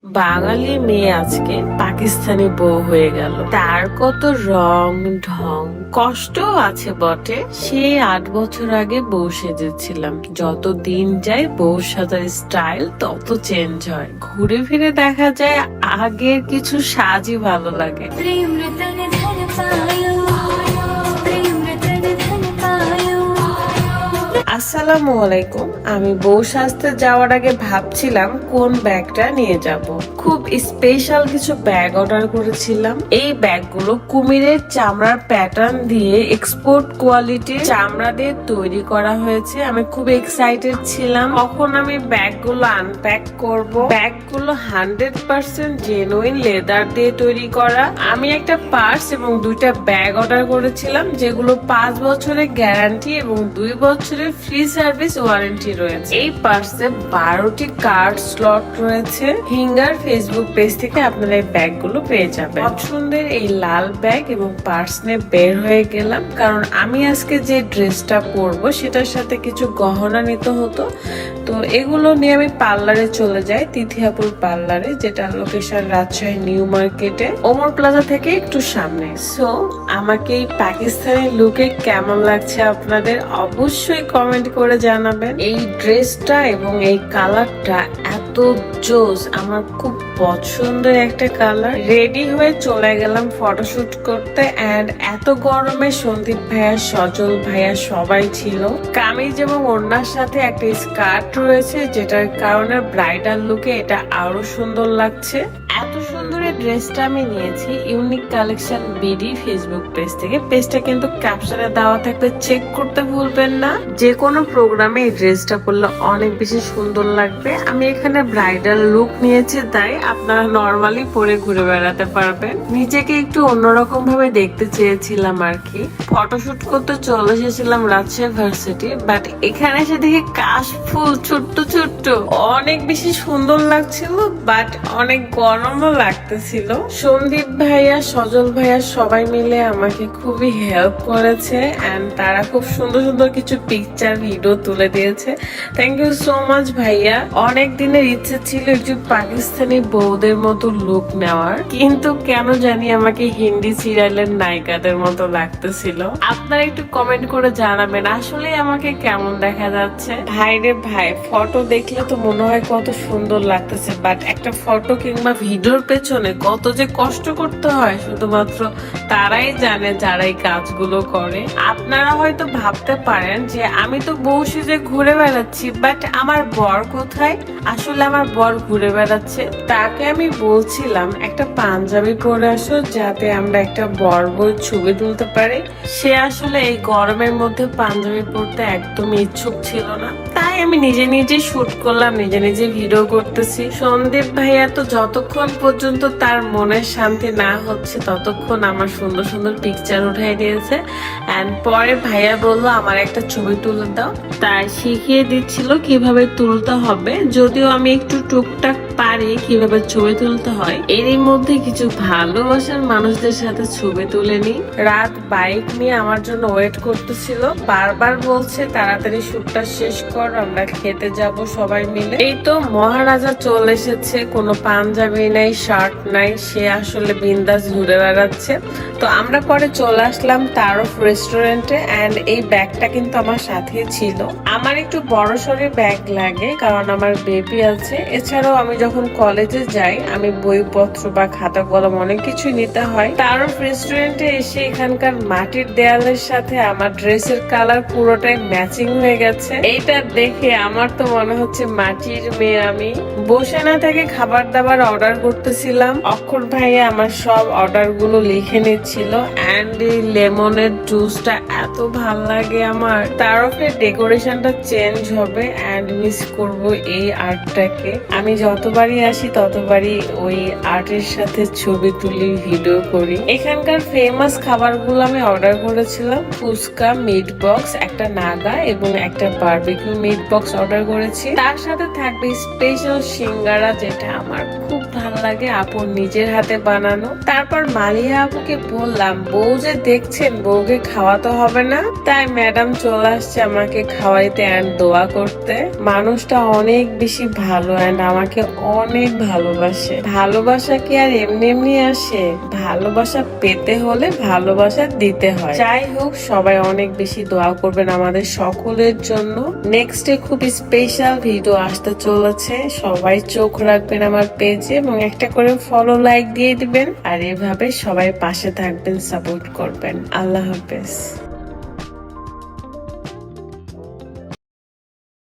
বাঙালি মেয়ে আজকে পাকিস্তানি বউ হয়ে গেল। তার কত রং ঢং কষ্টও আছে বটে। সে 8 বছর আগে বউ সেজেছিলাম। যত দিন যায় বউ সাজার স্টাইল তত চেঞ্জ হয়। ঘুরে ফিরে দেখা যায় আগের কিছু সাজই ভালো লাগে। আসসালামু আলাইকুম। আমি বউ সাজতে যাওয়ার আগে ভাবছিলাম কোন ব্যাগটা নিয়ে যাব। খুব স্পেশাল কিছু ব্যাগ অর্ডার করেছিলাম। এই ব্যাগগুলো কুমিরের চামড়ার প্যাটার্ন দিয়ে এক্সপোর্ট কোয়ালিটির চামড়া দিয়ে তৈরি করা হয়েছে। আমি খুব এক্সাইটেড ছিলাম কখন আমি ব্যাগগুলো আনপ্যাক করব। ব্যাগগুলো 100% জেনুইন লেদার দিয়ে তৈরি করা। আমি একটা পার্স এবং 2টা ব্যাগ অর্ডার করেছিলাম, যেগুলো 5 বছরের গ্যারান্টি এবং 2 বছরের ফ্রি সার্ভিস ওয়ারেন্টি রয়েছে। এই পার্সে 12টি কার্ড স্লট রয়েছে। হিঙ্গার ফেসবুক পেজ থেকে আপনারা এই ব্যাগগুলো পেয়ে যাবেন। পছন্দের এই লাল ব্যাগ এবং পার্স নিয়ে বের হয়ে গেলাম, কারণ আমি আজকে যে ড্রেসটা পরবো সেটার সাথে কিছু গহনা নিতে হতো। তো এগুলো নিয়ে আমি পার্লারে চলে যাই, তিথিয়াপুর পার্লারে, যেটা লোকেশন রাজশাহী নিউ মার্কেটে, ওমর প্লাজা থেকে একটু সামনে। সো আমাকে এই পাকিস্তানি লুকে কেমন লাগছে আপনাদের অবশ্যই কমেন্ট করে জানাবেন। এই ড্রেসটা এবং এই কালারটা এত জোস, আমার খুব পছন্দের একটা কালার। রেডি হয়ে চলে গেলাম ফটোশুট করতে। এন্ড এত গরমে সন্দীপ ভাইয়া, সজল ভাইয়া সবাই ছিল। কামিজ এবং ওড়নার সাথে একটা স্কার্ট রয়েছে, যেটার কারণে ব্রাইডাল লুকে এটা আরো সুন্দর লাগছে। এত সুন্দর এই ড্রেসটা আমি নিয়েছি unique collection BD Facebook page থেকে। পেজটা কিন্তু ক্যাপশনে দেওয়া থাকলে চেক করতে ভুলবেন না। যে কোনো প্রোগ্রামে এই ড্রেসটা পরলে অনেক বেশি সুন্দর লাগবে। আমি এখানে ব্রাইডাল লুক নিয়েছি, তাই আপনারা নর্মালি পরে ঘুরে বেড়াতে পারবেন। নিজেকে একটু অন্যরকম ভাবে দেখতে চেয়েছিলাম আর কি। ফটোশুট করতে চলে এসেছিলাম রাজশাহী ভার্সিটি, বাট এখানে এসে দেখি কাশফুল ছোট্ট ছোট্ট অনেক বেশি সুন্দর লাগছিল, বাট অনেক গরমও লাগতেছিল। সন্দীপ ভাইয়া, সজল ভাইয়া সবাই মিলে আমাকে খুবই হেল্প করেছে এন্ড তারা খুব সুন্দর সুন্দর কিছু পিকচার ভিডিও তুলে দিয়েছে। থ্যাংক ইউ সো মাচ ভাইয়া। অনেক দিনের ইচ্ছে ছিল একটু পাকিস্তানি বউদের মতো লুক নেওয়ার, কিন্তু কেন জানি আমাকে হিন্দি সিরিয়ালের নায়িকাদের মতো লাগতেছিল। আপনারা একটু কমেন্ট করে জানাবেন আসলে আমাকে কেমন দেখা যাচ্ছে। ভাইরে ভাই, ফটো দেখলে তো মনে হয় কত সুন্দর লাগতেছে, বাট একটা ফটো কিংবা ভিডিওর পেছনে কত যে কষ্ট করতে হয় শুধুমাত্র তারাই জানে যারা এই কাজগুলো করে। আপনারা হয়তো ভাবতে পারেন যে আমি তো বউ সেজে ঘুরে বেড়াচ্ছি, বাট আমার বর কোথায়? আসলে আমার বর ঘুরে বেড়াচ্ছে। তাকে আমি বলছিলাম একটা পাঞ্জাবি পরে আসো, যাতে আমরা একটা বর বউ ছবি তুলতে পারি। সে আসলে এই গরমের মধ্যে পাঞ্জাবি পরতে একদমই ইচ্ছুক ছিল না, তাই আমি নিজে নিজে শুট করলাম, নিজে নিজে ভিডিও করতেছি। সন্দীপ ভাইয়া তো যতক্ষণ পর্যন্ত তার মনের শান্তি না হচ্ছে ততক্ষণ আমার সুন্দর সুন্দর পিকচার উঠাই দিয়েছে। এন্ড পরে ভাইয়া বললো আমার একটা ছবি তুলে দাও, তাই শিখিয়ে দিচ্ছিল কিভাবে তুলতে হবে। যদিও আমি একটু টুকটাক পারি কিভাবে ছবি তুলতে হয়। এরই মধ্যে কিছু ভালোবাসার মানুষদের সাথে ছবি তুলে নি। রাত বাইক নিয়ে আমার জন্য ওয়েট করতেছিল, বারবার বলছে তাড়াতাড়ি শুটটা শেষ কর, আমরা খেতে যাব সবাই মিলে। এই তো মহারাজা চলে এসেছে, কোনো পাঞ্জাবি নাই, শার্ট নাই, সে আসলে বিন্দাস ঘুরে বেড়াচ্ছে। তো আমরা পরে চলে আসলাম তারফ রেস্টুরেন্টে। এন্ড এই ব্যাগটা কিন্তু আমার সাথে ছিল। আমার একটু বড় সড়ো ব্যাগ লাগে, কারণ আমার বেবি আছে। এছাড়াও আমি যখন কলেজে যাই আমি বইপত্র বা খাতা কলম অনেক কিছু নিতে হয়। তারফ রেস্টুরেন্টে এসে এখানকার মাটির দেয়ালের সাথে আমার ড্রেসের কালার পুরোটাই ম্যাচিং হয়ে গেছে। এইটা দেখে আমার তো মনে হচ্ছে মাটির মেয়ে আমি। বসে না থেকে খাবার দাবার অর্ডার করতেছিলাম। অক্ষর ভাইয়া আমার সব অর্ডার গুলো লিখে নিচ্ছিল। এন্ড এই লেমনের জুসটা এত ভাল লাগে আমার। তারফের ডেকোরেশনটা চেঞ্জ হবে এন্ড মিস করব এই আর্টটাকে। আমি যতবারই আসি ততবারই ওই আর্টের সাথে ছবি তুলি, ভিডিও করি। এখানকার ফেমাস খাবারগুলো আমি অর্ডার করেছিলাম। ফুচকা, মিট বক্স, একটা নাগা এবং একটা বারবিকিউ মিট বক্স অর্ডার করেছি। তার সাথে থাকবে স্পেশাল সিঙ্গারা, যেটা আমার খুব ভালো লাগে আপুর নিজের হাতে বানানো। তারপর মালিয়া আপুকে বললাম, বউ যে দেখছেন বউকে খাওয়াতে হবে না, তাই ম্যাডাম চলে আসছে আমাকে খাওয়াইতে এন্ড দোয়া করতে। মানুষটা অনেক বেশি ভালো এন্ড আমাকে অনেক ভালোবাসে। ভালোবাসা কি আর এমনি এমনি আসে? ভালোবাসা পেতে হলে ভালোবাসা দিতে হয়। যাই হোক, সবাই অনেক বেশি দোয়া করবেন আমাদের সকলের জন্য। নেক্সট ডে খুব স্পেশাল ভিডিও আসতে চলেছে, সবাই চোখ রাখবেন আমার পেজে এবং একটা করে ফলো লাইক দিয়ে দিবেন। আর এভাবে সবাই পাশে থাকবেন, সাপোর্ট করবেন। আল্লাহ হাফেজ।